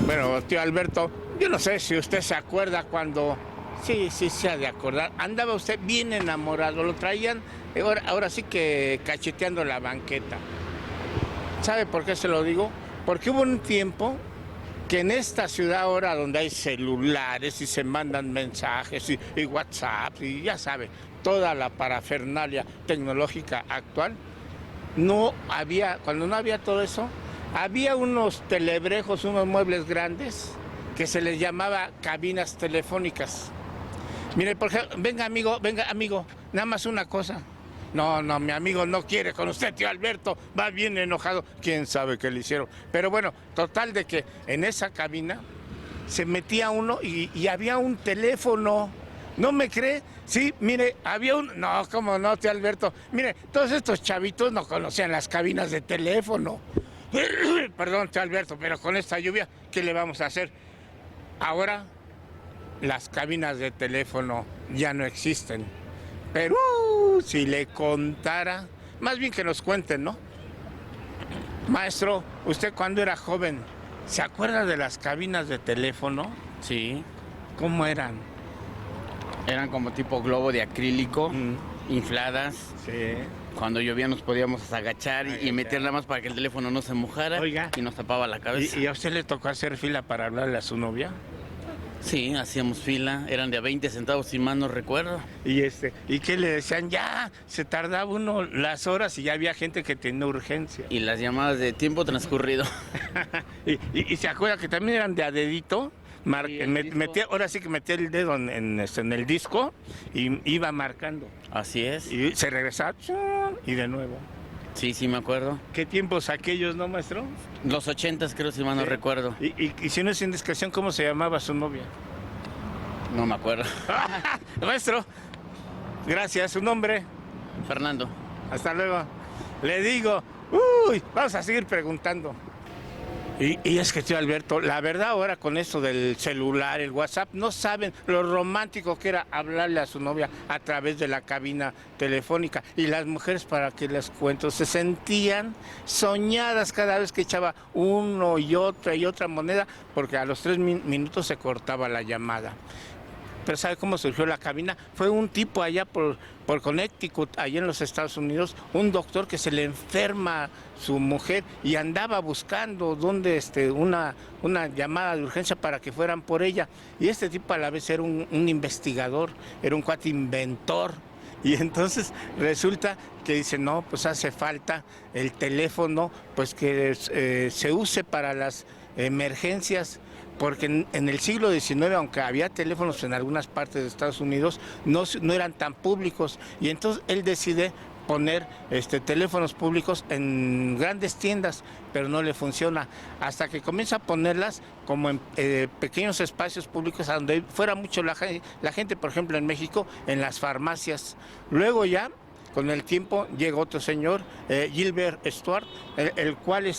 Bueno, tío Alberto, yo no sé si usted se acuerda cuando, sí, se ha de acordar, andaba usted bien enamorado, lo traían, ahora sí que cacheteando la banqueta. ¿Sabe por qué se lo digo? Porque hubo un tiempo que en esta ciudad ahora donde hay celulares y se mandan mensajes y WhatsApp y ya sabe, toda la parafernalia tecnológica actual, no había, cuando no había todo eso, había unos telebrejos, unos muebles grandes que se les llamaba cabinas telefónicas. Mire, por ejemplo, venga amigo, nada más una cosa. No, mi amigo no quiere con usted, tío Alberto, va bien enojado. ¿Quién sabe qué le hicieron? Pero bueno, total de que en esa cabina se metía uno y había un teléfono. ¿No me cree? Sí, mire, había un... No, cómo no, tío Alberto. Mire, todos estos chavitos no conocían las cabinas de teléfono. Perdón, tío Alberto, pero con esta lluvia, ¿qué le vamos a hacer? Ahora las cabinas de teléfono ya no existen. Pero si le contara, más bien que nos cuenten, ¿no? Maestro, usted cuando era joven, ¿se acuerda de las cabinas de teléfono? Sí, ¿Cómo eran? eran como tipo globo de acrílico, infladas. Sí. Cuando llovía nos podíamos agachar y meter nada más para que el teléfono no se mojara. Oiga. Y nos tapaba la cabeza. ¿Y a usted le tocó hacer fila para hablarle a su novia? Sí, hacíamos fila, eran de a 20 centavos si mal no recuerdo. ¿Y qué le decían? Ya, se tardaba uno las horas y ya había gente que tenía urgencia. Y las llamadas de tiempo transcurrido. y se acuerda que también eran de a dedito. Sí, el disco. Ahora sí que metía el dedo en el disco y iba marcando. Así es. Y se regresaba ¡chun! Y de nuevo. Sí, me acuerdo. ¿Qué tiempos aquellos, no, maestro? Los 80 creo si mal no Sí. recuerdo. Y si no es indiscreción, ¿cómo se llamaba su novia? No me acuerdo. Maestro, gracias. ¿Su nombre? Fernando. Hasta luego. Le digo, vamos a seguir preguntando. Y es que, tío Alberto, la verdad ahora con esto del celular, el WhatsApp, no saben lo romántico que era hablarle a su novia a través de la cabina telefónica. Y las mujeres, para que les cuento, se sentían soñadas cada vez que echaba uno y otra moneda, porque a los 3 minutos se cortaba la llamada. Pero ¿sabe cómo surgió la cabina? Fue un tipo allá por Connecticut, allá en los Estados Unidos, un doctor que se le enferma su mujer y andaba buscando dónde una llamada de urgencia para que fueran por ella. Y este tipo a la vez era un investigador, era un cuate inventor. Y entonces resulta que dice, no, pues hace falta el teléfono, pues que se use para las emergencias. Porque en el siglo XIX, aunque había teléfonos en algunas partes de Estados Unidos, no eran tan públicos. Y entonces él decide poner teléfonos públicos en grandes tiendas, pero no le funciona. Hasta que comienza a ponerlas como en pequeños espacios públicos, a donde fuera mucho la gente, por ejemplo en México, en las farmacias. Luego ya, con el tiempo, llega otro señor, Gilbert Stuart, el cual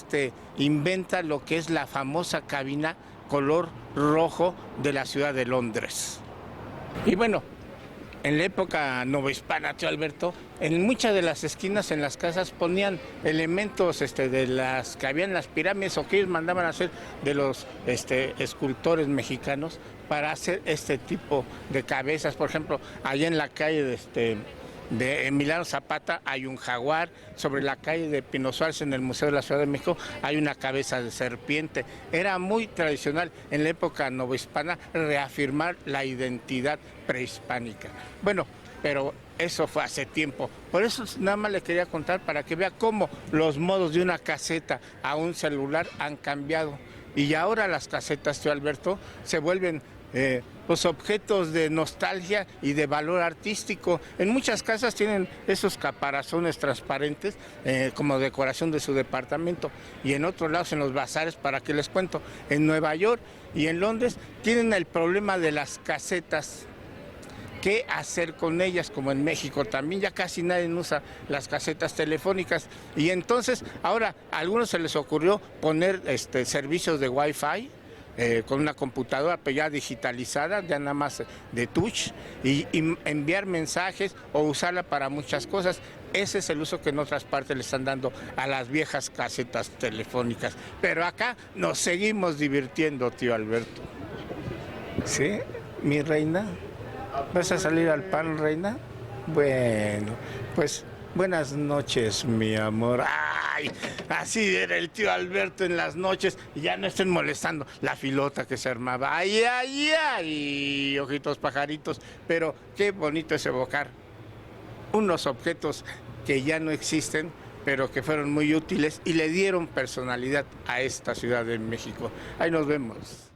inventa lo que es la famosa cabina color rojo de la ciudad de Londres. Y bueno, en la época novohispana, tío Alberto, en muchas de las esquinas en las casas ponían elementos de las que habían las pirámides o que ellos mandaban a hacer de los escultores mexicanos para hacer este tipo de cabezas. Por ejemplo, allá en la calle de Emiliano Zapata hay un jaguar, sobre la calle de Pino Suárez en el Museo de la Ciudad de México hay una cabeza de serpiente. Era muy tradicional en la época novohispana reafirmar la identidad prehispánica. Bueno, pero eso fue hace tiempo. Por eso nada más le quería contar para que vea cómo los modos de una caseta a un celular han cambiado. Y ahora las casetas, tío Alberto, se vuelven los objetos de nostalgia y de valor artístico. En muchas casas tienen esos caparazones transparentes como decoración de su departamento, y en otros lados, en los bazares, para que les cuento, en Nueva York y en Londres tienen el problema de las casetas. ¿Qué hacer con ellas? Como en México también ya casi nadie usa las casetas telefónicas, y entonces ahora a algunos se les ocurrió poner servicios de Wi-Fi con una computadora pero ya digitalizada, ya nada más de touch, y enviar mensajes o usarla para muchas cosas. Ese es el uso que en otras partes le están dando a las viejas casetas telefónicas. Pero acá nos seguimos divirtiendo, tío Alberto. ¿Sí? Mi reina. ¿Vas a salir al pan, reina? Bueno, pues buenas noches, mi amor. ¡Ay! Así era el tío Alberto en las noches. Y ya no estén molestando la filota que se armaba. ¡Ay, ay, ay! Ojitos pajaritos. Pero qué bonito es evocar unos objetos que ya no existen, pero que fueron muy útiles y le dieron personalidad a esta Ciudad de México. Ahí nos vemos.